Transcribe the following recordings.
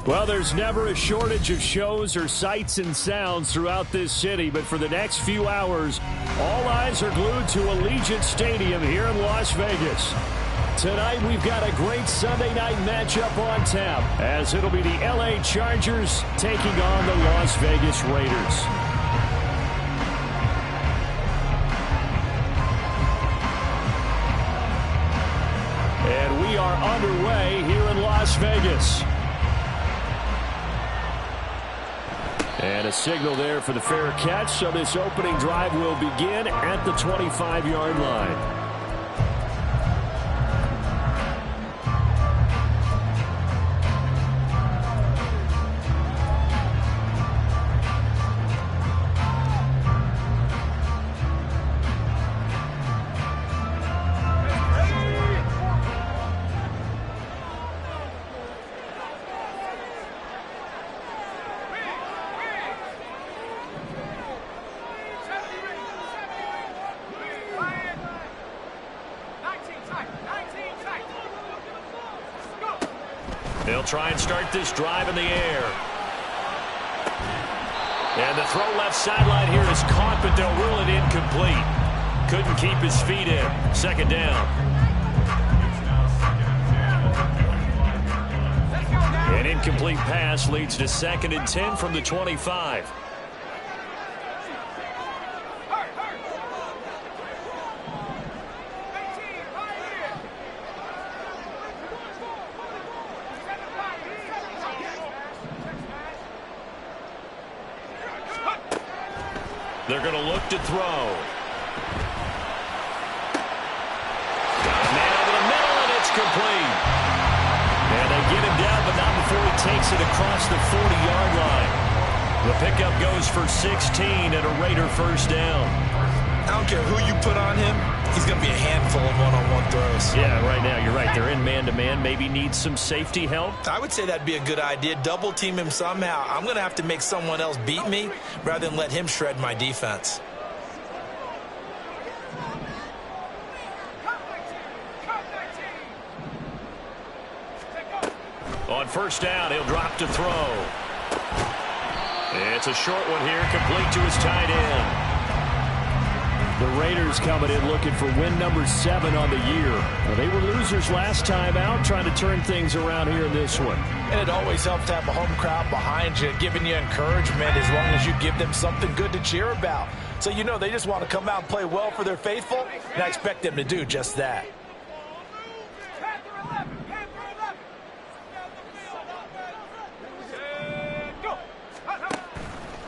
Well, there's never a shortage of shows or sights and sounds throughout this city, but for the next few hours, all eyes are glued to Allegiant Stadium here in Las Vegas. Tonight, we've got a great Sunday night matchup on tap, as it'll be the LA Chargers taking on the Las Vegas Raiders. And we are underway here in Las Vegas. And a signal there for the fair catch, so this opening drive will begin at the 25-yard line. They'll try and start this drive in the air. And the throw left sideline here is caught, but they'll rule it incomplete. Couldn't keep his feet in. Second down. An incomplete pass leads to 2nd and 10 from the 25. They're going to look to throw. Got a man over the middle, and it's complete. And they get him down, but not before he takes it across the 40-yard line. The pickup goes for 16 and a Raider first down. I don't care who you put on him. He's going to be a handful of one-on-one throws. Yeah, right now, you're right. They're in man-to-man. Maybe need some safety help. I would say that'd be a good idea. Double team him somehow. I'm going to have to make someone else beat me rather than let him shred my defense. On first down, he'll drop to throw. It's a short one here, complete to his tight end. The Raiders coming in looking for win number 7 on the year. Well, they were losers last time out, trying to turn things around here in this one. And it always helps to have a home crowd behind you, giving you encouragement as long as you give them something good to cheer about. So you know they just want to come out and play well for their faithful, and I expect them to do just that.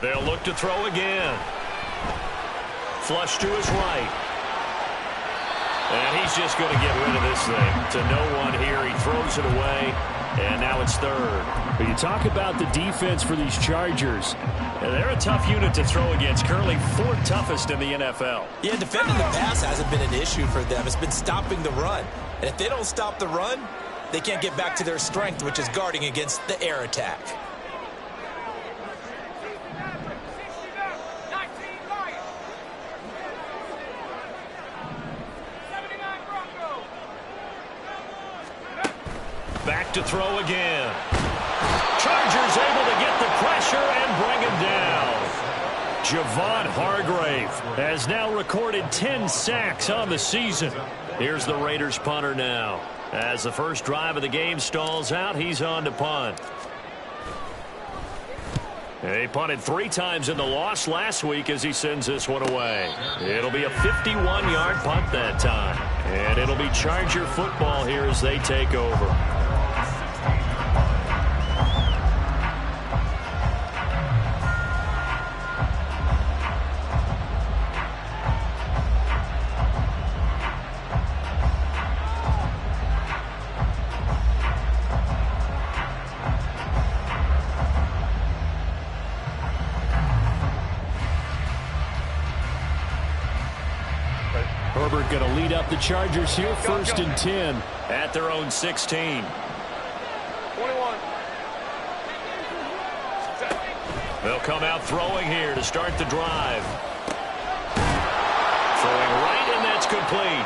They'll look to throw again. Flush to his right. And he's just going to get rid of this thing. To no one here. He throws it away. And now it's 3rd. But you talk about the defense for these Chargers. They're a tough unit to throw against. Currently 4th toughest in the NFL. Yeah, defending the pass hasn't been an issue for them. It's been stopping the run. And if they don't stop the run, they can't get back to their strength, which is guarding against the air attack. Back to throw again. Chargers able to get the pressure and bring him down. Javon Hargrave has now recorded 10 sacks on the season. Here's the Raiders punter now. As the first drive of the game stalls out, he's on to punt. He punted 3 times in the loss last week as he sends this one away. It'll be a 51-yard punt that time. And it'll be Charger football here as they take over. Herbert going to lead up the Chargers here, 1st and 10 at their own 16. 21. They'll come out throwing here to start the drive. Throwing right, and that's complete.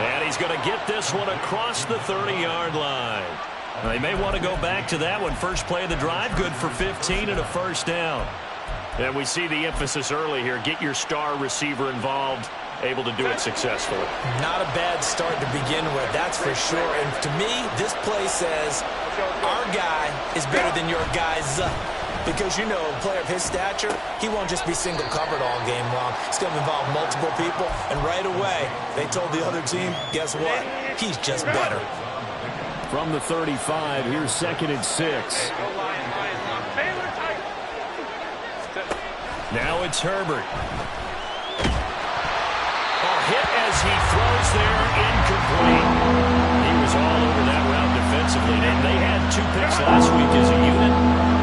And he's going to get this one across the 30-yard line. They may want to go back to that one. First play of the drive, good for 15 and a first down. And we see the emphasis early here. Get your star receiver involved, able to do it successfully. Not a bad start to begin with, that's for sure. And to me, this play says our guy is better than your guy's. Because, you know, a player of his stature, he won't just be single covered all game long. It's going to involve multiple people. And right away, they told the other team, guess what? He's just better. From the 35, here's 2nd and 6. Now it's Herbert. A hit as he throws there, incomplete. He was all over that route defensively. And they had 2 picks last week as a unit.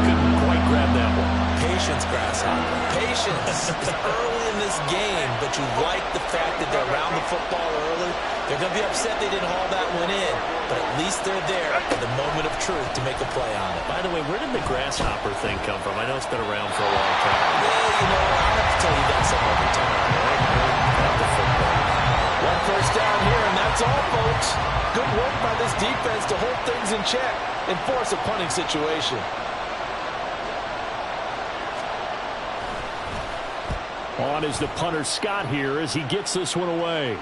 Couldn't quite grab that one. Patience, Grasshopper. Patience. It's early in this game, but you like the fact that they're around the football early. They're going to be upset they didn't haul that one in, but at least they're there at the moment of truth to make a play on it. By the way, where did the grasshopper thing come from? I know it's been around for a long time. Well, you know, I'll have to tell you that some other time. One first down here, and that's all, folks. Good work by this defense to hold things in check and force a punting situation. On is the punter Scott here as he gets this one away.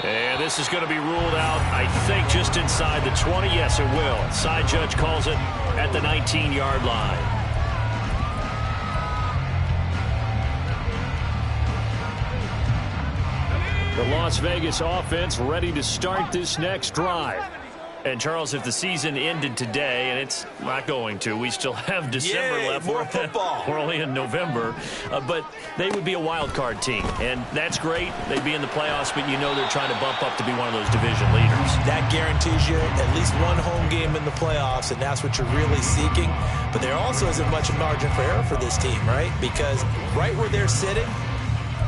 And this is going to be ruled out, I think, just inside the 20. Yes, it will. Side judge calls it at the 19-yard line. The Las Vegas offense ready to start this next drive. And, Charles, if the season ended today, and it's not going to, we still have December left. More football. We're only in November. But they would be a wild card team. And that's great. They'd be in the playoffs, but you know they're trying to bump up to be one of those division leaders. That guarantees you at least one home game in the playoffs, and that's what you're really seeking. But there also isn't much margin for error for this team, right? Because right where they're sitting,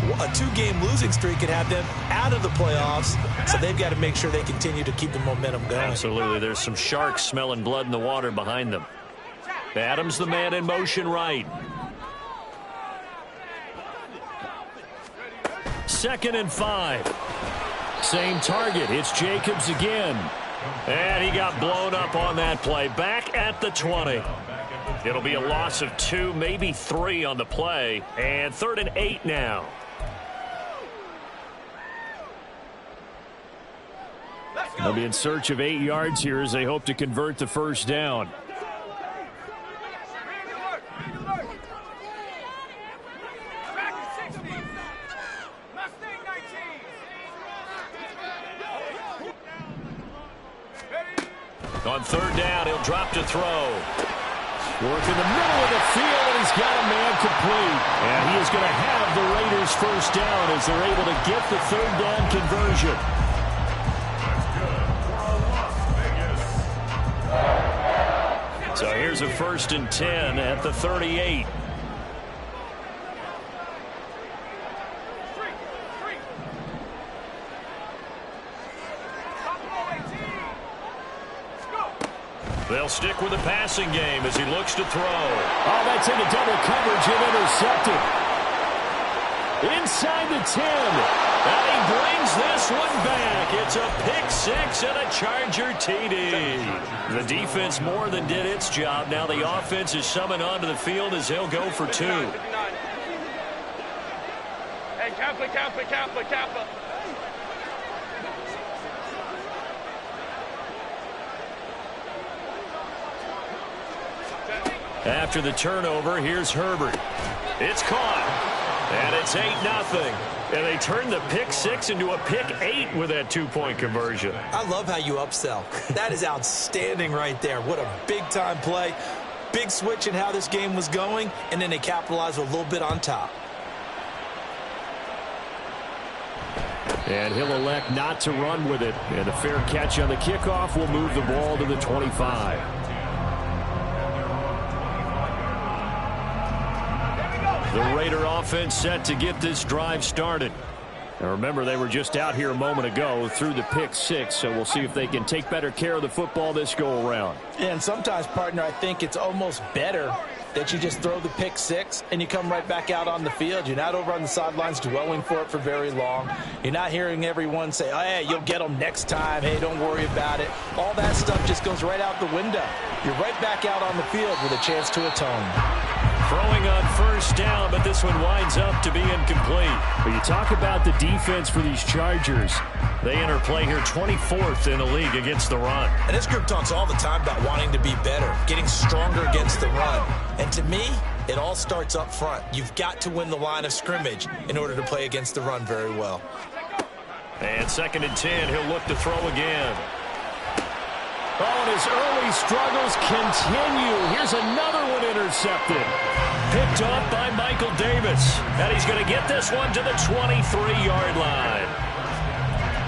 a 2-game losing streak could have them out of the playoffs, so they've got to make sure they continue to keep the momentum going. Absolutely. There's some sharks smelling blood in the water behind them. Adams, the man in motion right. 2nd and 5. Same target. It's Jacobs again. And he got blown up on that play. Back at the 20. It'll be a loss of 2, maybe 3 on the play. And 3rd and 8 now. They'll be in search of 8 yards here as they hope to convert the first down. On 3rd down, he'll drop to throw. Work in the middle of the field, and he's got a man complete. And he is going to have the Raiders first down as they're able to get the 3rd down conversion. So here's a 1st and 10 at the 38. They'll stick with the passing game as he looks to throw. Oh, that's into double coverage and intercepted. Inside the 10. And he brings this one back. It's a pick 6 and a Charger TD. The defense more than did its job. Now the offense is summoned onto the field as he'll go for 2. Hey, Kappa. After the turnover, here's Herbert. It's caught. And it's 8-0. And they turned the pick 6 into a pick 8 with that 2-point conversion. I love how you upsell. That is outstanding right there. What a big-time play. Big switch in how this game was going, and then they capitalized a little bit on top. And he'll elect not to run with it. And a fair catch on the kickoff will move the ball to the 25. The Raider offense set to get this drive started. And remember, they were just out here a moment ago through the pick 6, so we'll see if they can take better care of the football this go-around. And sometimes, partner, I think it's almost better that you just throw the pick six and you come right back out on the field. You're not over on the sidelines dwelling for it for very long. You're not hearing everyone say, oh, hey, you'll get them next time. Hey, don't worry about it. All that stuff just goes right out the window. You're right back out on the field with a chance to atone. Throwing on first down, but this one winds up to be incomplete. But you talk about the defense for these Chargers. They enter play here 24th in the league against the run. And this group talks all the time about wanting to be better, getting stronger against the run. And to me, it all starts up front. You've got to win the line of scrimmage in order to play against the run very well. And 2nd and 10, he'll look to throw again. Oh, and his early struggles continue. Here's another one intercepted. Picked off by Michael Davis. And he's going to get this one to the 23-yard line.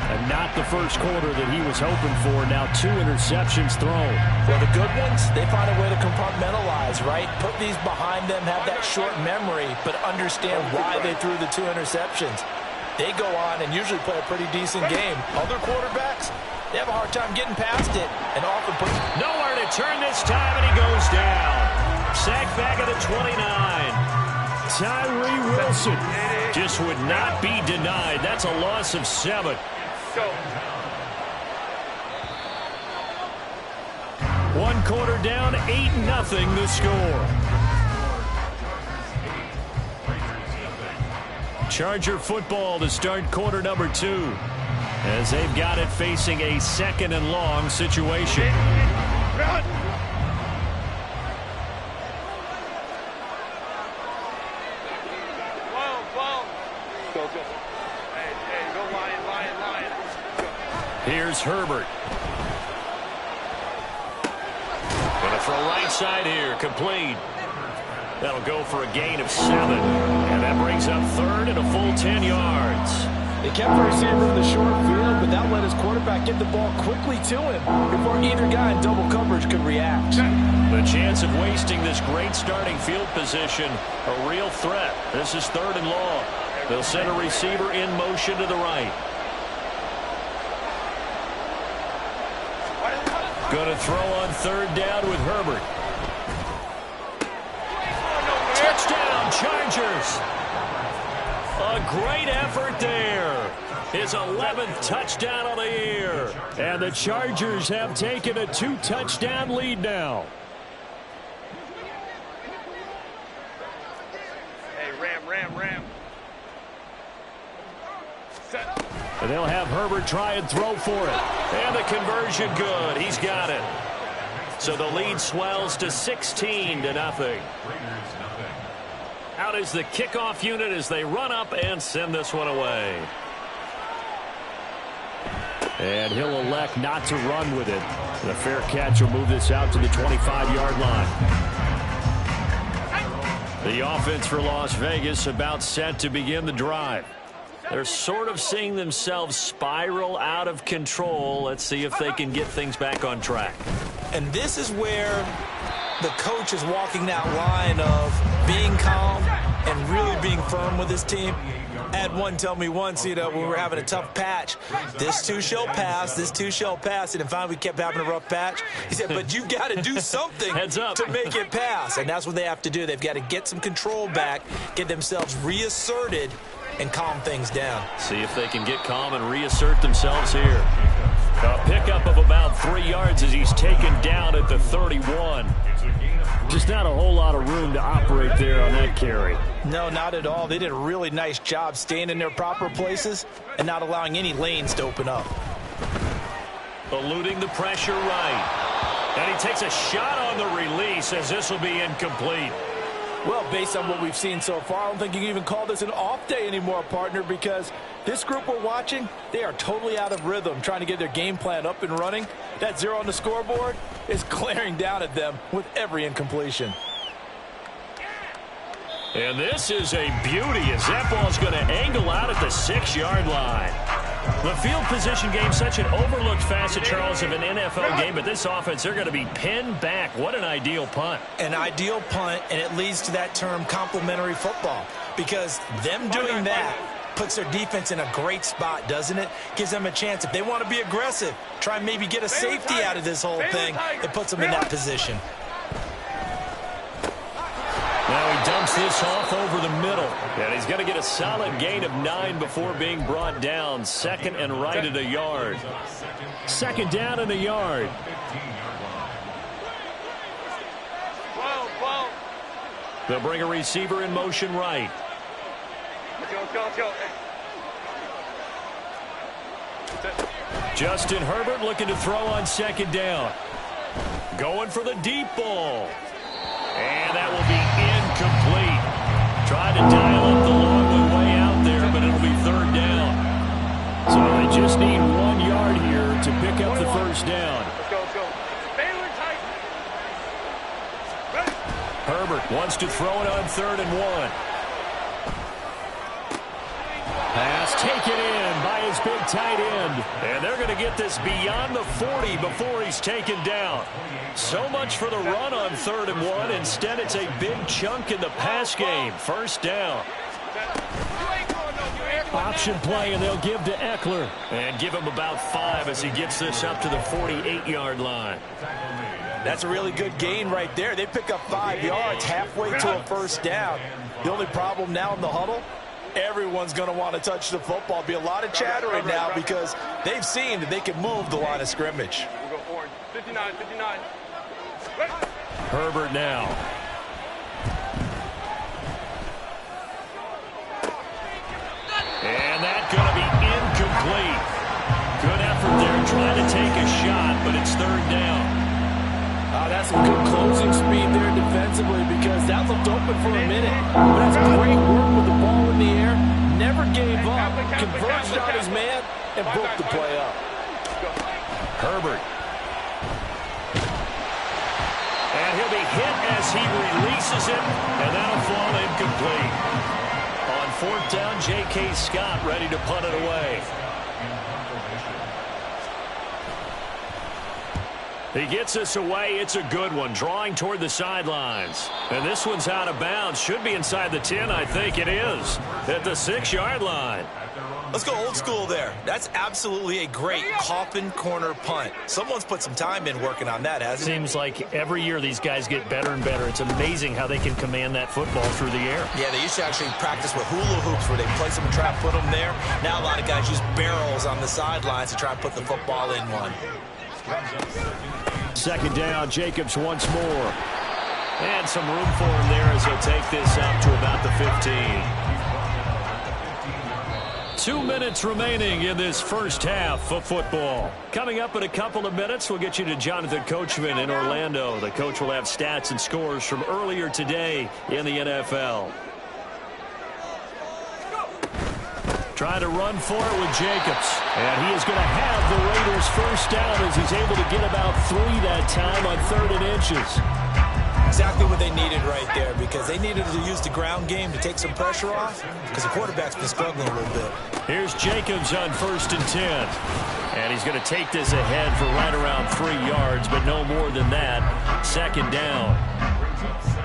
And not the first quarter that he was hoping for. Now 2 interceptions thrown. Well, the good ones, they find a way to compartmentalize, right? Put these behind them, have that short memory, but understand why they threw the 2 interceptions. They go on and usually play a pretty decent game. Other quarterbacks, they have a hard time getting past it and often put nowhere to turn this time, and he goes down. Sacked back at the 29. Tyree Wilson just would not be denied. That's a loss of 7. Go. 1 quarter down, 8-0 the score. Charger football to start quarter number 2. As they've got it facing a 2nd and long situation. Run. Go. Hey, go Lion. Go. Here's Herbert. Gonna throw right side here, complete. That'll go for a gain of 7. And that brings up 3rd and a full 10 yards. They kept the receiver in the short field, but that let his quarterback get the ball quickly to him before either guy in double coverage could react. The chance of wasting this great starting field position, a real threat. This is 3rd and long. They'll send a receiver in motion to the right. Going to throw on 3rd down with Herbert. Touchdown, Chargers. A great effort there. His 11th touchdown of the year. And the Chargers have taken a 2-touchdown lead now. Hey, Ram. Set. And they'll have Herbert try and throw for it. And the conversion good. He's got it. So the lead swells to 16-0. Out is the kickoff unit as they run up and send this one away. And he'll elect not to run with it. The fair catch will move this out to the 25-yard line. The offense for Las Vegas about set to begin the drive. They're sort of seeing themselves spiral out of control. Let's see if they can get things back on track. And this is where the coach is walking that line of being calm and really being firm with his team. I had one tell me once, when we were having a tough patch, this too shall pass, and then finally we kept having a rough patch. He said, but you've got to do something Heads up. to make it pass, and that's what they have to do. They've got to get some control back, get themselves reasserted, and calm things down. See if they can get calm and reassert themselves here. A pickup of about 3 yards as he's taken down at the 31. Just not a whole lot of room to operate there on that carry. No, not at all. They did a really nice job staying in their proper places and not allowing any lanes to open up. Eluding the pressure right. And he takes a shot on the release as this will be incomplete. Well, based on what we've seen so far, I don't think you can even call this an off day anymore, partner, because this group we're watching, they are totally out of rhythm, trying to get their game plan up and running. That 0 on the scoreboard is glaring down at them with every incompletion. And this is a beauty as that ball's going to angle out at the 6-yard line. The field position game, such an overlooked facet, Charles, of an NFL game, but this offense, they're going to be pinned back. What an ideal punt. An ideal punt, and it leads to that term complementary football, because them doing that puts their defense in a great spot, doesn't it? Gives them a chance. If they want to be aggressive, try and maybe get a safety out of this whole thing, it puts them in that position. this off over the middle. And he's going to get a solid gain of 9 before being brought down. Second and right at a yard. Second down and a yard. They'll bring a receiver in motion right. Let's go. Justin Herbert looking to throw on second down. Going for the deep ball. And that will be incomplete. Tried to dial up the long way out there, but it'll be third down. So they just need 1 yard here to pick up the first down. Let's go. Baylor tight. Ready. Herbert wants to throw it on 3rd and 1. Pass taken in by his big tight end. And they're going to get this beyond the 40 before he's taken down. So much for the run on 3rd and 1. Instead, it's a big chunk in the pass game. First down. Option play, and they'll give to Eckler. And give him about 5 as he gets this up to the 48-yard line. That's a really good gain right there. They pick up 5 yards halfway to a first down. The only problem now in the huddle, everyone's going to want to touch the football. Be a lot of chattering now because they've seen that they can move the line of scrimmage. We'll go orange. 59. Ready. Herbert now. And that's going to be incomplete. Good effort there trying to take a shot, but it's 3rd down. That's some good closing speed there defensively because that looked open for a minute. But that's great work with the ball in the air. Never gave up. Converged on his man and broke the play up. Herbert. And he'll be hit as he releases it, and that'll fall incomplete. On 4th down, J.K. Scott ready to punt it away. He gets us away. It's a good one. Drawing toward the sidelines. And this one's out of bounds. Should be inside the 10. I think it is. At the 6-yard line. Let's go old school there. That's absolutely a great coffin corner punt. Someone's put some time in working on that, hasn't it? Seems like every year these guys get better and better. It's amazing how they can command that football through the air. Yeah, they used to actually practice with hula hoops where they place them in trap, put them there. Now a lot of guys use barrels on the sidelines to try and put the football in one. Second down, Jacobs once more. And some room for him there as he'll take this up to about the 15. 2 minutes remaining in this first half of football. Coming up in a couple of minutes, we'll get you to Jonathan Coachman in Orlando. The coach will have stats and scores from earlier today in the NFL. Trying to run for it with Jacobs. And he is going to have the Raiders first down as he's able to get about 3 that time on 3rd and inches. Exactly what they needed right there because they needed to use the ground game to take some pressure off because the quarterback's been struggling a little bit. Here's Jacobs on 1st and 10. And he's going to take this ahead for right around 3 yards, but no more than that. 2nd down.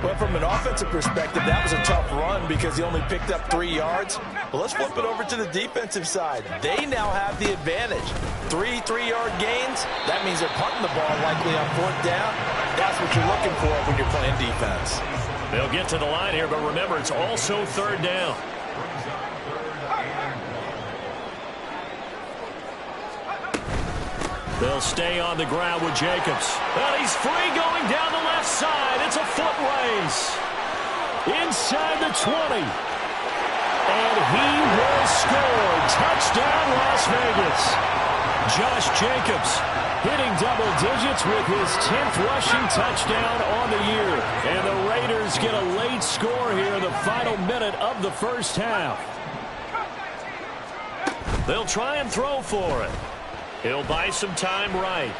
Well, from an offensive perspective, that was a tough run because he only picked up 3 yards. Well, let's flip it over to the defensive side. They now have the advantage. 3 3-yard gains, that means they're punting the ball likely on 4th down. That's what you're looking for when you're playing defense. They'll get to the line here, but remember, it's also 3rd down. They'll stay on the ground with Jacobs. Well, he's free going down the left side. It's a foot race. Inside the 20. And he will score. Touchdown, Las Vegas. Josh Jacobs hitting double digits with his 10th rushing touchdown on the year. And the Raiders get a late score here in the final minute of the first half. They'll try and throw for it. He'll buy some time right.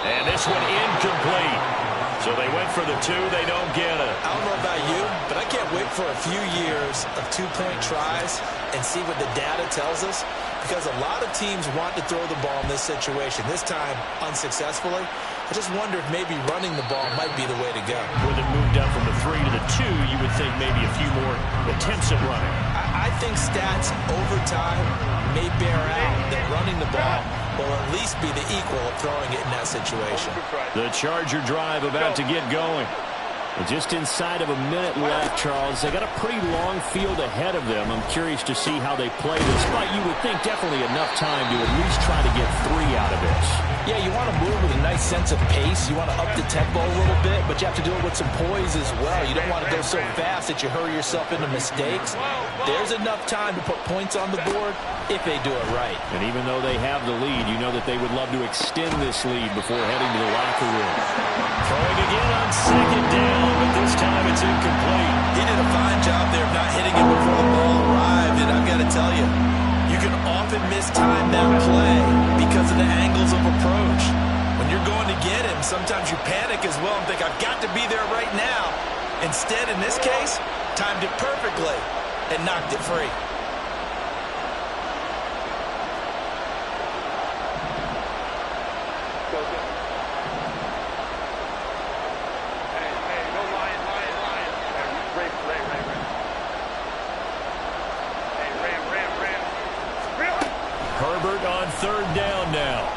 And this one incomplete. So they went for the 2. They don't get it. I don't know about you, but I can't wait for a few years of 2-point tries and see what the data tells us. Because a lot of teams want to throw the ball in this situation. This time, unsuccessfully. I just wonder if maybe running the ball might be the way to go. With it moved up from the 3 to the 2, you would think maybe a few more attempts at running. I think stats over time may bear out that running the ball will at least be the equal of throwing it in that situation. The Charger drive about to get going. And just inside of a minute left, Charles. They got a pretty long field ahead of them. I'm curious to see how they play this, but you would think definitely enough time to at least try to get 3 out of this. Yeah, you want to move with a nice sense of pace. You want to up the tempo a little bit, but you have to do it with some poise as well. You don't want to go so fast that you hurry yourself into mistakes. There's enough time to put points on the board if they do it right. And even though they have the lead, you know that they would love to extend this lead before heading to the locker room. Throwing again on second down, but this time it's incomplete. He did a fine job there of not hitting it before the ball arrived, and I've got to tell you, you can often mistime that play because of the angles of approach. When you're going to get him, sometimes you panic as well and think, I've got to be there right now. Instead, in this case, timed it perfectly and knocked it free. Herbert on third down now.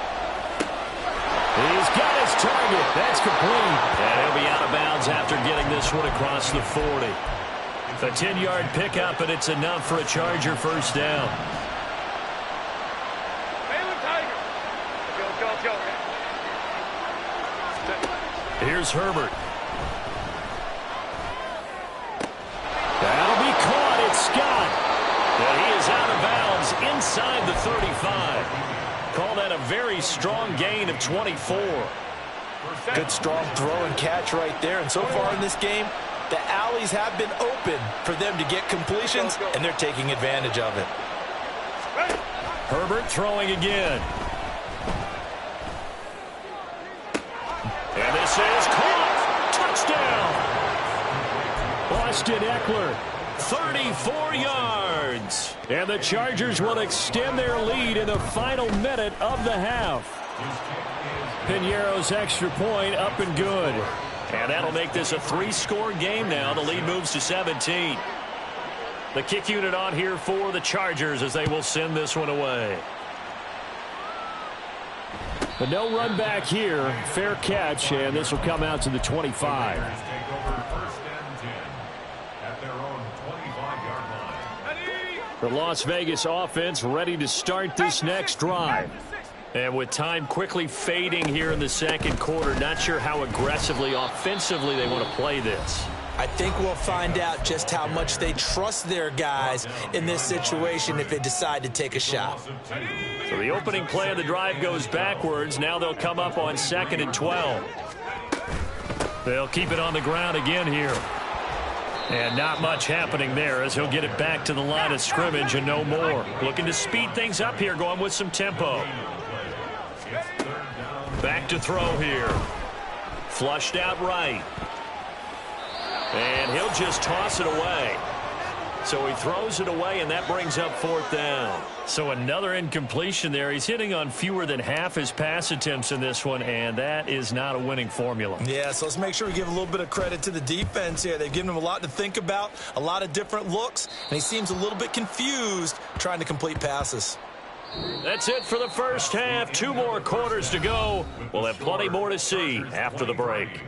He's got his target. That's complete. And he'll be out of bounds after getting this one across the 40. A 10-yard pickup, and it's enough for a Charger first down. Here's Herbert. That'll be caught. It's Scott. And he is out of bounds inside the 35. Call that a very strong gain of 24. Good, strong throw and catch right there. And so far in this game, the alleys have been open for them to get completions, and they're taking advantage of it. Herbert throwing again. And this is caught. Touchdown. Austin Eckler, 34 yards. And the Chargers will extend their lead in the final minute of the half. Piñeiro's extra point up and good. And that'll make this a 3-score game now. The lead moves to 17. The kick unit on here for the Chargers as they will send this one away. But no run back here. Fair catch, and this will come out to the 25. The Las Vegas offense ready to start this next drive. And with time quickly fading here in the second quarter, not sure how aggressively, offensively they want to play this. I think we'll find out just how much they trust their guys in this situation if they decide to take a shot. So the opening play of the drive goes backwards. Now they'll come up on 2nd and 12. They'll keep it on the ground again here. And not much happening there as he'll get it back to the line of scrimmage and no more. Looking to speed things up here, going with some tempo. Back to throw here. Flushed out right. And he'll just toss it away. So he throws it away, and that brings up 4th down. So another incompletion there. He's hitting on fewer than half his pass attempts in this one, and that is not a winning formula. Yeah, so let's make sure we give a little bit of credit to the defense here. They've given him a lot to think about, a lot of different looks, and he seems a little bit confused trying to complete passes. That's it for the first half. 2 more quarters to go. We'll have plenty more to see after the break.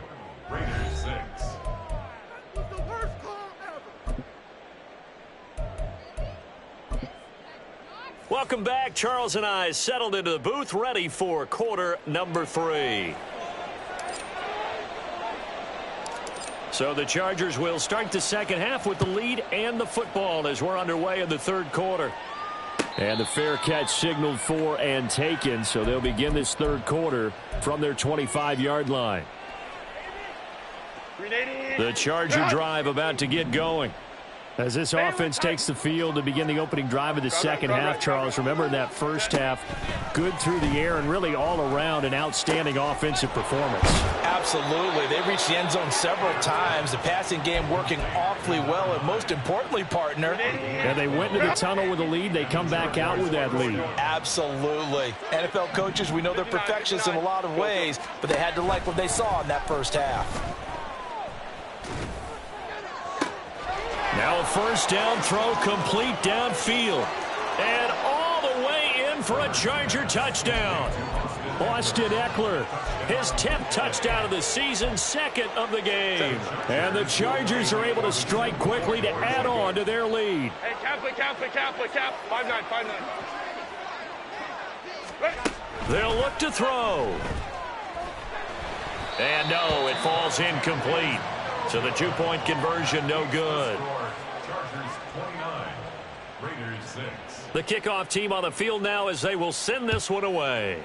Welcome back. Charles and I settled into the booth, ready for quarter number 3. So the Chargers will start the second half with the lead and the football as we're underway in the third quarter. And the fair catch signaled for and taken, so they'll begin this third quarter from their 25-yard line. The Charger drive about to get going. As this offense takes the field to begin the opening drive of the second half, Charles, remember in that first half, good through the air and really all around an outstanding offensive performance. Absolutely. They reached the end zone several times. The passing game working awfully well, and most importantly, partner. And they went into the tunnel with a lead. They come back out with that lead. Absolutely. NFL coaches, we know they're perfectionists in a lot of ways, but they had to like what they saw in that first half. Now a first down throw complete downfield. And all the way in for a Charger touchdown. Austin Eckler. His 10th touchdown of the season, 2nd of the game. And the Chargers are able to strike quickly to add on to their lead. Hey, cap. 5-9. They'll look to throw. And no, it falls incomplete. So the 2-point conversion, no good. Chargers 29, Raiders 6. The kickoff team on the field now as they will send this one away.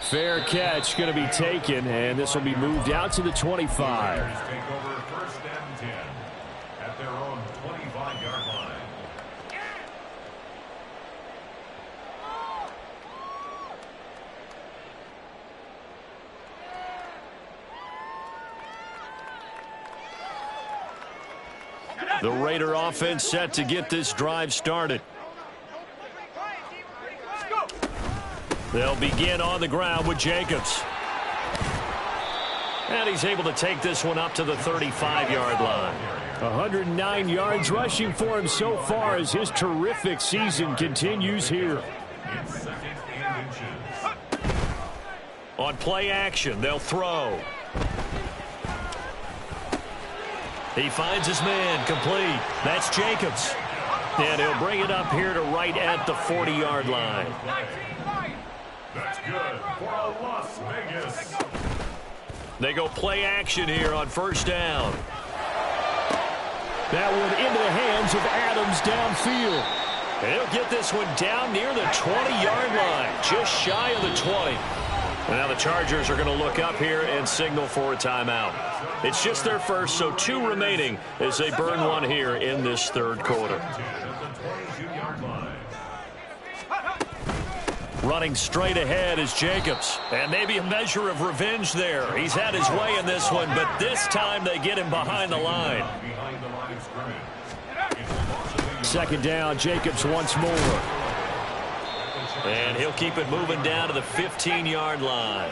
Fair catch going to be taken, and this will be moved out to the 25. Raiders take over 1st and 10 at their own 25-yard line. The Raider offense set to get this drive started. They'll begin on the ground with Jacobs. And he's able to take this one up to the 35-yard line. 109 yards rushing for him so far as his terrific season continues here. It's 2nd and inches. On play action, they'll throw. He finds his man, complete. That's Jacobs. And he'll bring it up here to right at the 40-yard line. That's good for a Las Vegas. They go play action here on 1st down. That one into the hands of Adams downfield. And he'll get this one down near the 20-yard line, just shy of the 20. And now the Chargers are going to look up here and signal for a timeout. It's just their first, so 2 remaining as they burn one here in this 3rd quarter. Running straight ahead is Jacobs. And maybe a measure of revenge there. He's had his way in this one, but this time they get him behind the line. 2nd down, Jacobs once more. And he'll keep it moving down to the 15-yard line.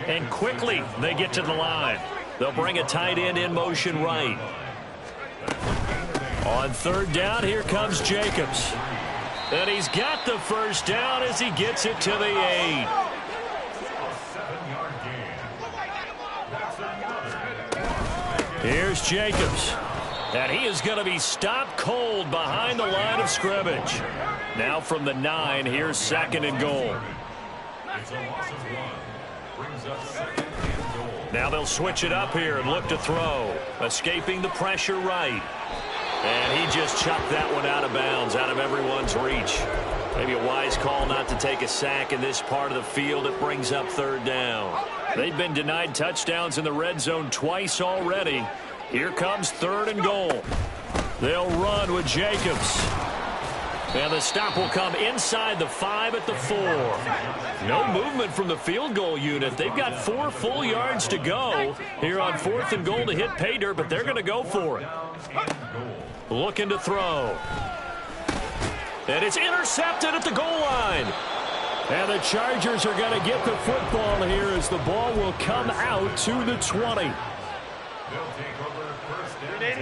And quickly they get to the line. They'll bring a tight end in motion right. On 3rd down, here comes Jacobs. And he's got the 1st down as he gets it to the 8. Here's Jacobs. And he is going to be stopped cold behind the line of scrimmage. Now from the 9, here's 2nd and goal. It's a loss of 1. Brings up 2nd and goal. Now they'll switch it up here and look to throw. Escaping the pressure right. And he just chucked that one out of bounds, out of everyone's reach. Maybe a wise call not to take a sack in this part of the field. It brings up 3rd down. They've been denied touchdowns in the red zone twice already. Here comes 3rd and goal. They'll run with Jacobs. And the stop will come inside the 5 at the 4. No movement from the field goal unit. They've got 4 full yards to go here on 4th and goal to hit pay dirt, but they're going to go for it. Looking to throw. And it's intercepted at the goal line. And the Chargers are going to get the football here as the ball will come out to the 20.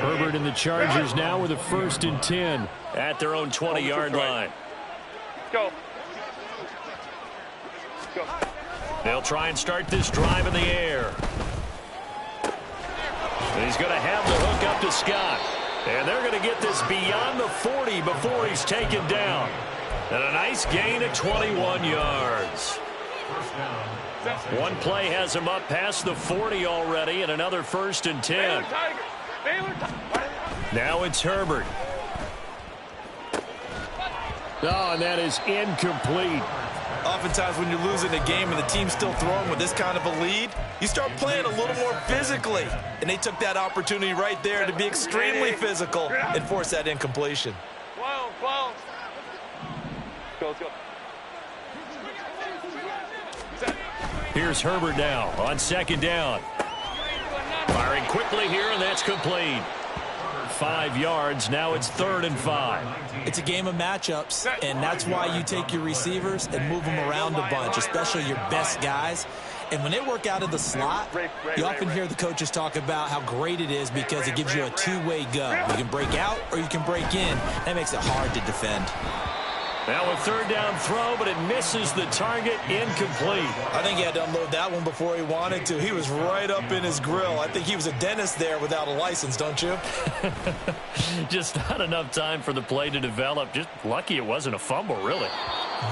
Herbert and the Chargers now with a 1st and 10. At their own 20-yard line. Go. They'll try and start this drive in the air. And he's going to have the hook up to Scott. And they're going to get this beyond the 40 before he's taken down. And a nice gain of 21 yards. One play has him up past the 40 already, and another 1st and 10. Now it's Herbert. Oh, and that is incomplete. Oftentimes when you're losing a game and the team's still throwing with this kind of a lead, you start playing a little more physically. And they took that opportunity right there to be extremely physical and force that incompletion. 12. Go. Here's Herbert now on 2nd down. Firing quickly here, and that's complete. 5 yards. Now it's 3rd and 5. It's a game of matchups, and that's why you take your receivers and move them around a bunch, especially your best guys. And when they work out of the slot, you often hear the coaches talk about how great it is because it gives you a two-way go. You can break out or you can break in. That makes it hard to defend. Now a third down throw, but it misses the target, incomplete. I think he had to unload that one before he wanted to. He was right up in his grill. I think he was a dentist there without a license, don't you? Just not enough time for the play to develop. Just lucky it wasn't a fumble, really.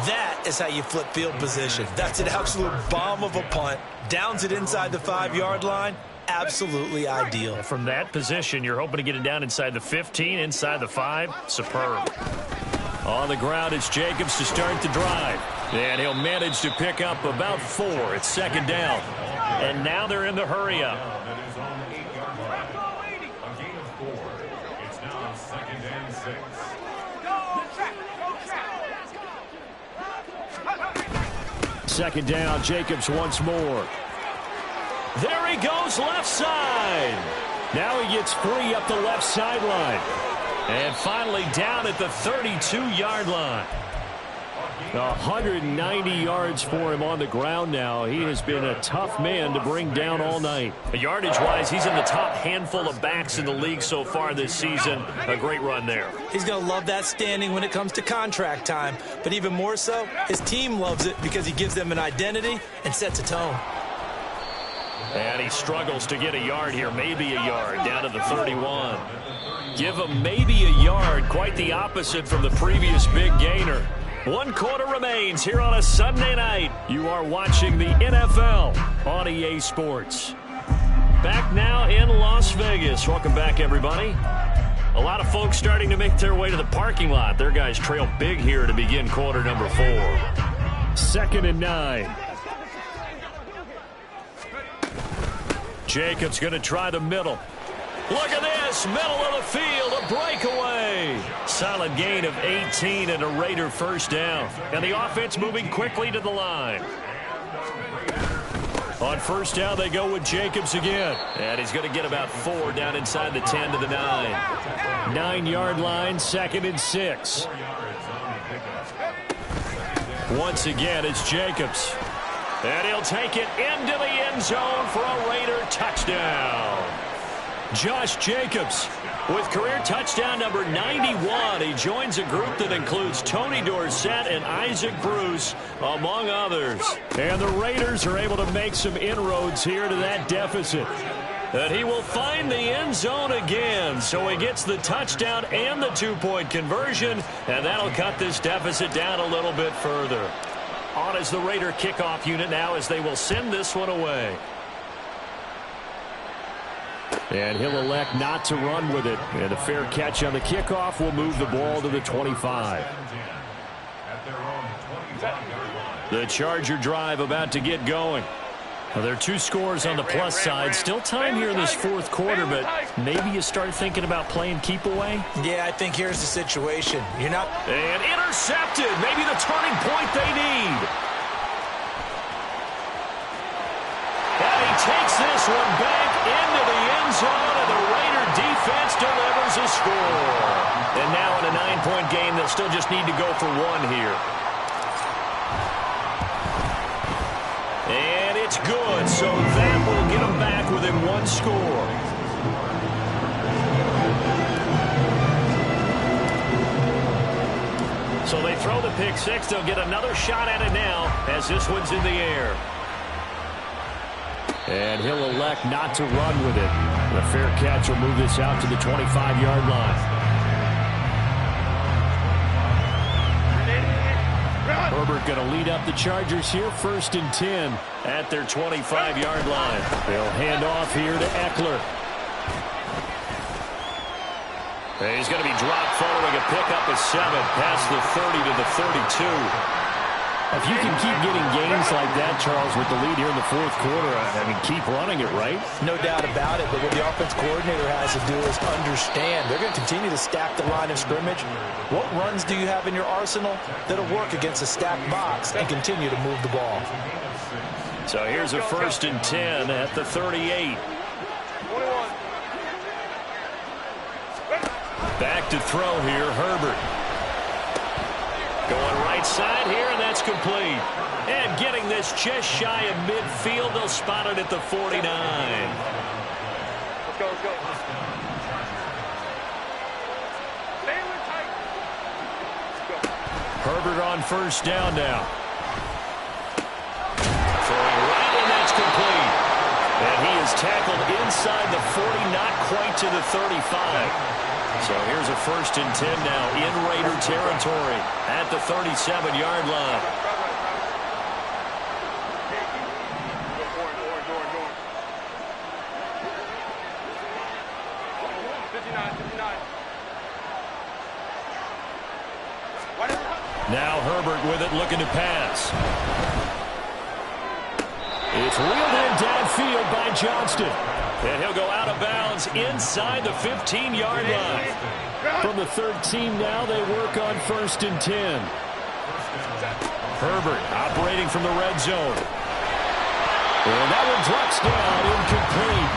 That is how you flip field position. That's an absolute bomb of a punt. Downs it inside the 5-yard line. Absolutely ideal. From that position, you're hoping to get it down inside the 15, inside the 5. Superb. On the ground, it's Jacobs to start the drive. And he'll manage to pick up about 4. It's second down. And now they're in the hurry-up. That is on the 8-yard line. A gain of 4. It's now second and 6. Second down, Jacobs once more. There he goes, left side. Now he gets free up the left sideline. And finally down at the 32-yard line. 190 yards for him on the ground now. He has been a tough man to bring down all night. Yardage-wise, he's in the top handful of backs in the league so far this season. A great run there. He's going to love that standing when it comes to contract time. But even more so, his team loves it because he gives them an identity and sets a tone. And he struggles to get a yard here. Maybe a yard down to the 31. Give him maybe a yard. Quite the opposite from the previous big gainer. 1 quarter remains here on a Sunday night. You are watching the NFL on EA Sports. Back now in Las Vegas. Welcome back, everybody. A lot of folks starting to make their way to the parking lot. Their guys trail big here to begin quarter number 4. 2nd and 9. Jacobs going to try the middle. Look at this, middle of the field, a breakaway. Solid gain of 18 and a Raider first down. And the offense moving quickly to the line. On first down, they go with Jacobs again. And he's going to get about 4 down inside the 10 to the 9. 9-yard line, 2nd and 6. Once again, it's Jacobs. And he'll take it into the end zone for a Raider touchdown. Josh Jacobs with career touchdown number 91. He joins a group that includes Tony Dorsett and Isaac Bruce, among others. And the Raiders are able to make some inroads here to that deficit. And he will find the end zone again. So he gets the touchdown and the 2-point conversion. And that'll cut this deficit down a little bit further. On is the Raider kickoff unit now as they will send this one away. And he'll elect not to run with it. And a fair catch on the kickoff will move the ball to the 25. The Charger drive about to get going. Well, there are 2 scores on the plus side. Still time here in this 4th quarter, but maybe you start thinking about playing keep away? Yeah, I think here's the situation. You're not... And intercepted. Maybe the turning point they need. And he takes this one back into the end zone, and the Raider defense delivers a score. And now in a 9-point game, they'll still just need to go for 1 here. And it's good, so that will get them back within 1 score. So they throw the pick 6. They'll get another shot at it now as this one's in the air. And he'll elect not to run with it. A fair catch will move this out to the 25-yard line. Herbert going to lead up the Chargers here, 1st and 10 at their 25-yard line. They'll hand off here to Eckler. He's going to be dropped following a pickup of 7 past the 30 to the 32. If you can keep getting gains like that, Charles, with the lead here in the 4th quarter, I mean, keep running it, right? No doubt about it, but what the offense coordinator has to do is understand. They're going to continue to stack the line of scrimmage. What runs do you have in your arsenal that'll work against a stacked box and continue to move the ball? So here's a 1st and 10 at the 38. Back to throw here, Herbert. Going right side here, and that's that's complete. And getting this just shy of midfield, they'll spot it at the 49. Let's go, let's go. Stay in there tight. Let's go. Herbert on first down now. Throwing right, and that's complete. And he is tackled inside the 40, not quite to the 35. So here's a 1st and 10 now in Raider territory at the 37-yard line. Go forward, forward, forward, forward. 59, 59. Now Herbert with it, looking to pass. It's reeled in downfield by Johnston. And he'll go out of bounds inside the 15-yard line. From the 13 now, they work on 1st and 10. Herbert operating from the red zone. And that one drops down, incomplete.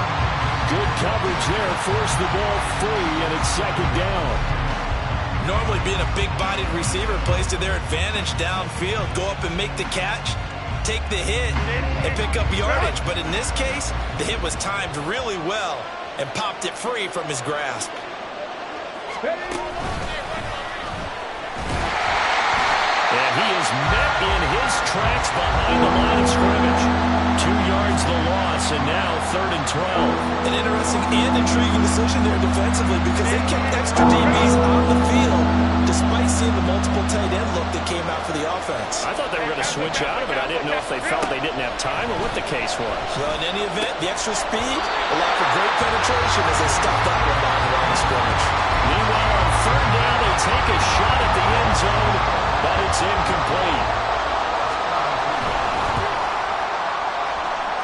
Good coverage there, forced the ball free, and it's 2nd down. Normally being a big-bodied receiver plays to their advantage downfield. Go up and make the catch, take the hit, and pick up yardage. But in this case, the hit was timed really well and popped it free from his grasp. And he is met in his tracks behind the line of scrimmage. 2 yards the loss, and now 3rd and 12. An interesting and intriguing decision there defensively because they kept extra DBs on the field despite seeing the multiple tight end look that came out for the offense. I thought they were going to switch out of it. I didn't know if they felt they didn't have time or what the case was. Well, in any event, the extra speed allowed for great penetration as they stopped that one down the line of scrimmage. Meanwhile, on 3rd down, they take a shot at the end zone, but it's incomplete.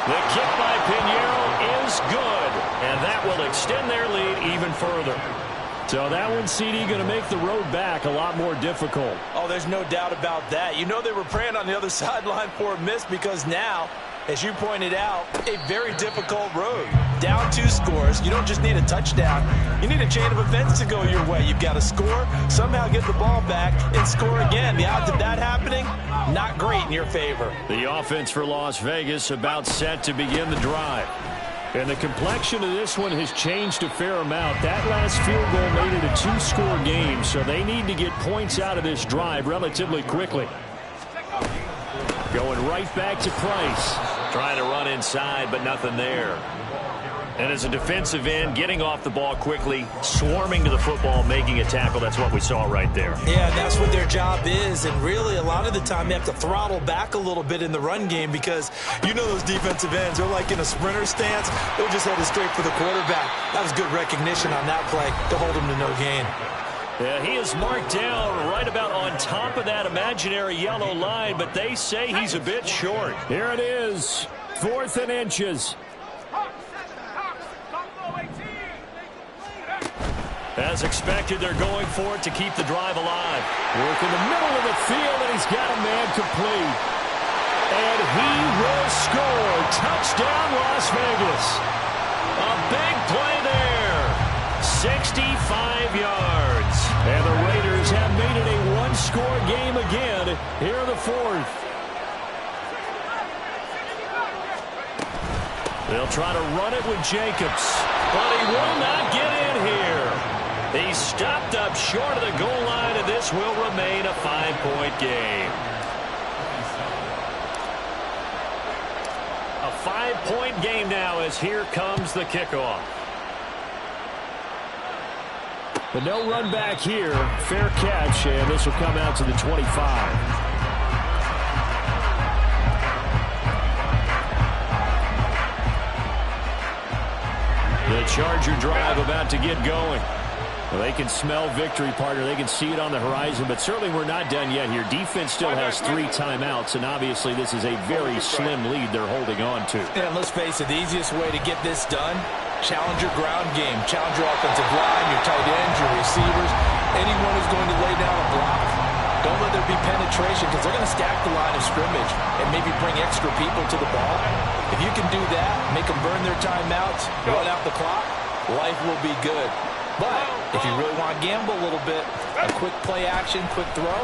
The kick by Pinheiro is good, and that will extend their lead even further. So that one, CD, going to make the road back a lot more difficult. Oh, there's no doubt about that. You know they were praying on the other sideline for a miss because now, as you pointed out, a very difficult road. Down 2 scores. You don't just need a touchdown. You need a chain of events to go your way. You've got to score, somehow get the ball back, and score again. The odds of that happening, not great in your favor. The offense for Las Vegas about set to begin the drive. And the complexion of this one has changed a fair amount. That last field goal made it a 2-score game, so they need to get points out of this drive relatively quickly. Going right back to Price. Trying to run inside, but nothing there. And as a defensive end, getting off the ball quickly, swarming to the football, making a tackle. That's what we saw right there. Yeah, that's what their job is. And really, a lot of the time, they have to throttle back a little bit in the run game because you know those defensive ends, they're like in a sprinter stance. They're just headed straight for the quarterback. That was good recognition on that play to hold him to no gain. Yeah, he is marked down right about on top of that imaginary yellow line, but they say he's a bit short. Here it is, 4th and inches. As expected, they're going for it to keep the drive alive. Work in the middle of the field, and he's got a man complete. And he will score. Touchdown, Las Vegas. A big play there. 65 yards. And the Raiders have made it a 1-score game again here in the 4th. They'll try to run it with Jacobs, but he will not get in here. He stopped up short of the goal line, and this will remain a 5-point game. A 5-point game now as here comes the kickoff. But no run back here. Fair catch, and this will come out to the 25. The Charger drive about to get going. Well, they can smell victory, partner. They can see it on the horizon, but certainly we're not done yet here. Defense still has 3 timeouts, and obviously this is a very slim lead they're holding on to. And let's face it, the easiest way to get this done, challenge your ground game. Challenge your offensive line, your tight ends, your receivers, anyone who's going to lay down a block. Don't let there be penetration because they're going to stack the line of scrimmage and maybe bring extra people to the ball. If you can do that, make them burn their timeouts, run out the clock, life will be good. But if you really want to gamble a little bit, a quick play action, quick throw,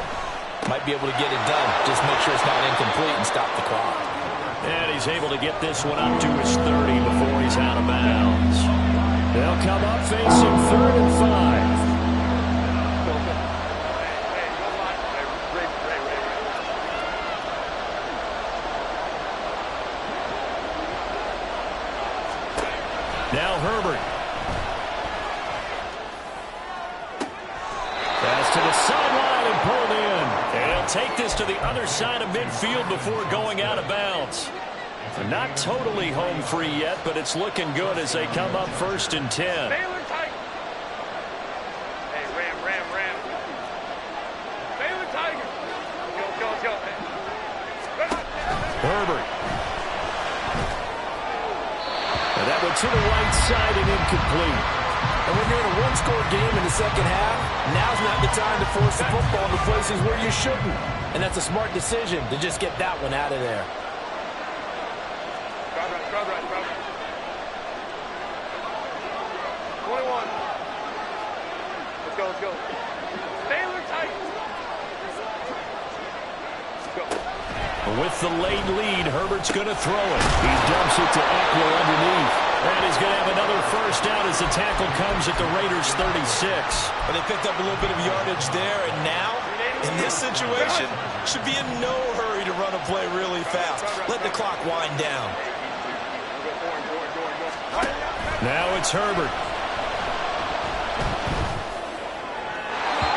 Might be able to get it done. Just make sure it's not incomplete and stop the clock. And he's able to get this one up to his 30 before he's out of bounds. They'll come up facing 3rd and 5. Now Herbert. Pass to the sideline and pulled in. And he'll take this to the other side of midfield before going out of bounds. They're not totally home free yet, but it's looking good as they come up 1st and 10. Baylor tight. Hey, Ram. Baylor Tiger. Go. Herbert. And that one to the right side and incomplete. And when you're in a one-score game in the second half, now's not the time to force the football to places where you shouldn't. And that's a smart decision to just get that one out of there. Crowd right. 21. Let's go. Baylor tight. Let's go. With the late lead, Herbert's going to throw it. He dumps it to Eckler underneath. And he's going to have another first down as the tackle comes at the Raiders' 36. But they picked up a little bit of yardage there, and now, in this situation, should be in no hurry to run a play really fast. Let the clock wind down. Now it's Herbert.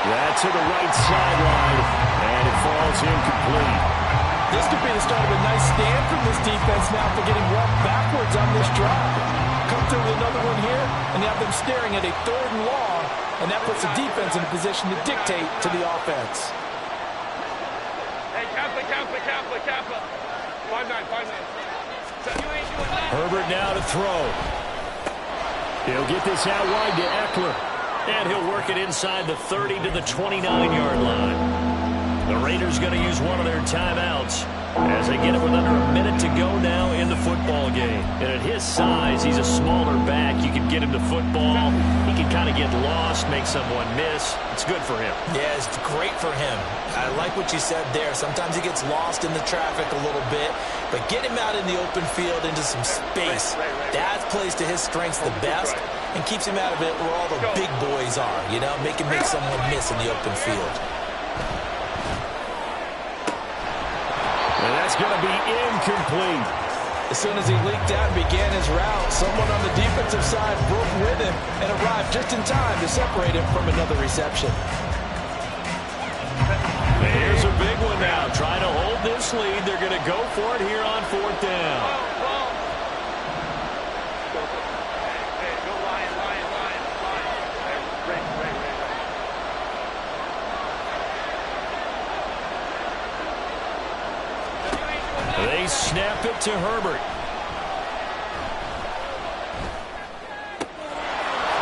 That's to the right sideline, and it falls incomplete. This could be the start of a nice stand from this defense now for getting walked backwards on this drive. Come through with another one here, and you have them staring at a 3rd and long, and that puts the defense in a position to dictate to the offense. Hey, Kappa. 5-9. So you ain't doing that. Herbert now to throw. He'll get this out wide to Eckler, and he'll work it inside the 30 to the 29-yard line. The Raiders going to use one of their timeouts as they get it with under a minute to go now in the football game. And at his size, he's a smaller back. You can get him to football. He can kind of get lost, make someone miss. It's good for him. Yeah, it's great for him. I like what you said there. Sometimes he gets lost in the traffic a little bit, but get him out in the open field into some space. That plays to his strengths the best and keeps him out of it where all the big boys are, make someone miss in the open field. And that's going to be incomplete. As soon as he leaked out and began his route, someone on the defensive side broke with him and arrived just in time to separate him from another reception. Here's a big one now. Trying to hold this lead. They're going to go for it here on 4th down. Hey, go Lion. Ray. They snap it to Herbert.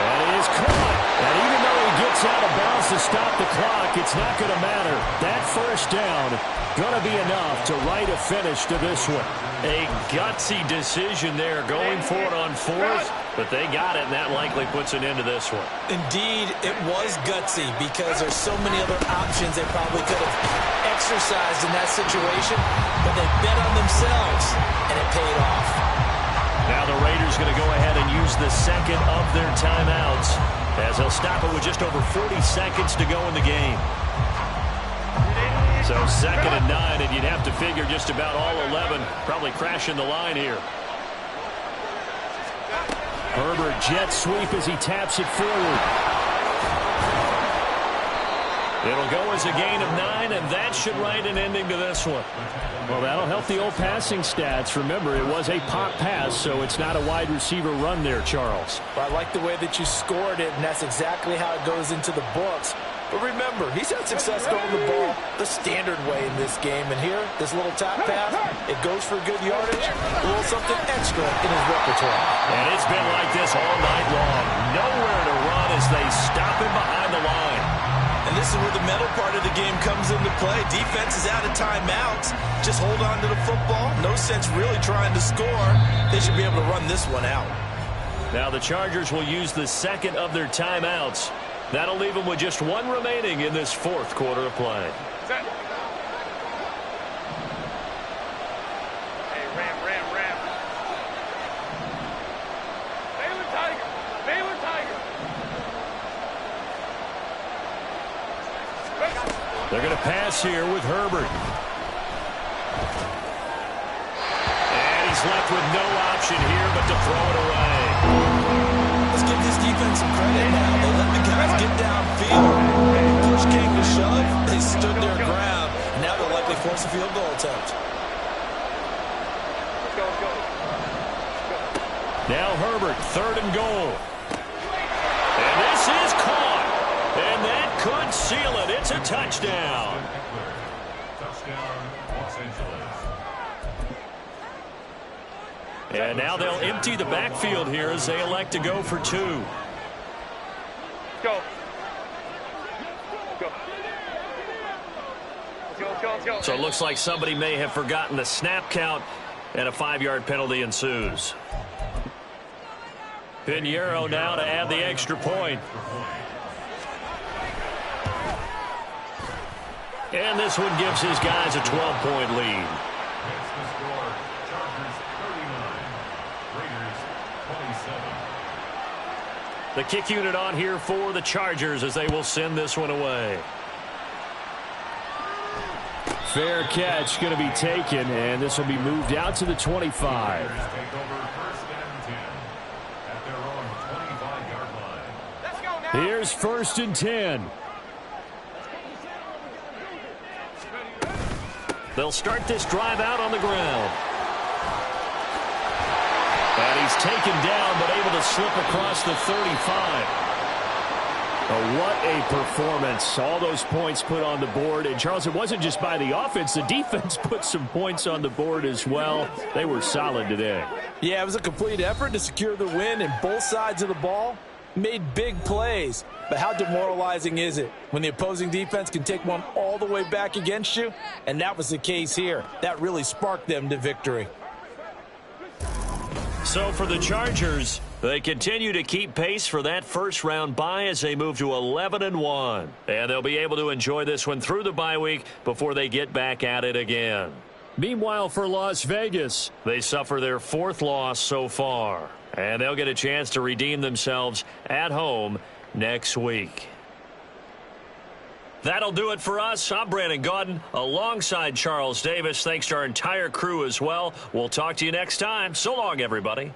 And it is caught. And even though he gets out of bounds to stop the clock, it's not going to matter. That first down going to be enough to write a finish to this one. A gutsy decision there going for it on 4th, but they got it, and that likely puts an end to this one. Indeed, it was gutsy because there's so many other options they probably could have exercised in that situation, but they bet on themselves, and it paid off. Now the Raiders going to go ahead and use the second of their timeouts as they'll stop it with just over 40 seconds to go in the game. So 2nd and 9, and you'd have to figure just about all 11 probably crashing the line here. Herbert jet sweep as he taps it forward. It'll go as a gain of 9, and that should write an ending to this one. Well, that'll help the old passing stats. Remember, it was a pop pass, so it's not a wide receiver run there, Charles. Well, I like the way that you scored it, and that's exactly how it goes into the books. But remember, he's had success throwing the ball the standard way in this game. And here, this little top pass, it goes for good yardage, a little something extra in his repertoire. And it's been like this all night long. Nowhere to run as they stop him behind the line. And this is where the mental part of the game comes into play. Defense is out of timeouts. Just hold on to the football. No sense really trying to score. They should be able to run this one out. Now the Chargers will use the second of their timeouts. That'll leave them with just one remaining in this 4th quarter of play. Set. pass here with Herbert. And he's left with no option here but to throw it away. Let's give this defense some credit now. They let the guys get downfield. When push came to shove, they stood their ground. Now they'll likely force a field goal attempt. Now Herbert, 3rd and goal. And this is caught. And that could seal it. It's a touchdown. Touchdown, Los Angeles. And now they'll empty the backfield here as they elect to go for 2. Go. Go. So it looks like somebody may have forgotten the snap count, and a 5-yard penalty ensues. Pinheiro now to add the extra point. And this one gives his guys a 12-point lead. That's the score. Chargers 39. Raiders 27. The kick unit on here for the Chargers as they will send this one away. Fair catch going to be taken, and this will be moved out to the 25. Raiders take over 1st and 10 at their own 25-yard line. Let's go now. Here's 1st and 10. They'll start this drive out on the ground. And he's taken down but able to slip across the 35. Oh, what a performance. All those points put on the board. And, Charles, it wasn't just by the offense. The defense put some points on the board as well. They were solid today. Yeah, it was a complete effort to secure the win, and both sides of the ball made big plays. But how demoralizing is it when the opposing defense can take one all the way back against you? And that was the case here. That really sparked them to victory. So for the Chargers, they continue to keep pace for that first-round bye as they move to 11-1. And they'll be able to enjoy this one through the bye week before they get back at it again. Meanwhile, for Las Vegas, they suffer their 4th loss so far. And they'll get a chance to redeem themselves at home next week. That'll do it for us. I'm Brandon Gaudin alongside Charles Davis. Thanks to our entire crew as well. We'll talk to you next time. So long, everybody.